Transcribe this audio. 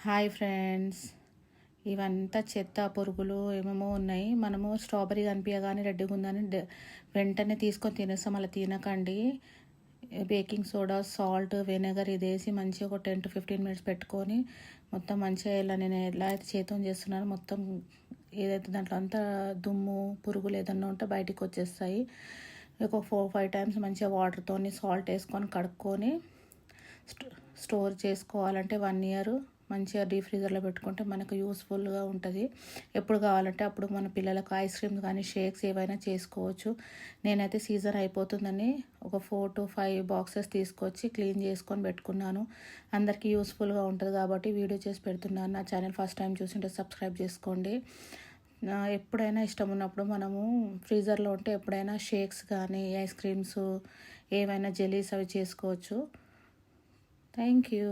Hi friends, ఇవంతా చెత్త పురుగులు ఏమేమో ఉన్నాయి. మనము స్ట్రాబెర్రీ కనిపించగానే రెడ్డిగా ఉందని వెంటనే తీసుకొని తినేస్తాం. అలా తినకండి. బేకింగ్ సోడా, సాల్ట్, వెనిగర్ ఇది వేసి మంచిగా ఒక 10 to 15 minutes పెట్టుకొని మొత్తం మంచిగా ఇలా నేను ఎలా అయితే చేతితో చేస్తున్నానో మొత్తం ఏదైతే దాంట్లో అంతా దుమ్ము పురుగులు ఏదన్నా ఉంటే బయటికి వచ్చేస్తాయి. ఒక 4-5 times మంచిగా వాటర్తో సాల్ట్ వేసుకొని కడుక్కొని స్టోర్ చేసుకోవాలంటే 1 year మంచిగా డీప్ ఫ్రీజర్లో పెట్టుకుంటే మనకు యూస్ఫుల్గా ఉంటుంది. ఎప్పుడు కావాలంటే అప్పుడు మన పిల్లలకు ఐస్ క్రీమ్స్ కానీ షేక్స్ ఏవైనా చేసుకోవచ్చు. నేనైతే సీజన్ అయిపోతుందని ఒక 4 to 5 boxes తీసుకొచ్చి క్లీన్ చేసుకొని పెట్టుకున్నాను. అందరికీ యూస్ఫుల్గా ఉంటుంది కాబట్టి వీడియో చేసి పెడుతున్నాను. నా ఛానల్ ఫస్ట్ టైం చూసింటే సబ్స్క్రైబ్ చేసుకోండి. ఎప్పుడైనా ఇష్టం ఉన్నప్పుడు మనము ఫ్రీజర్లో ఉంటే ఎప్పుడైనా షేక్స్ కానీ ఐస్ క్రీమ్స్ ఏవైనా జెలీస్ అవి చేసుకోవచ్చు. Thank you.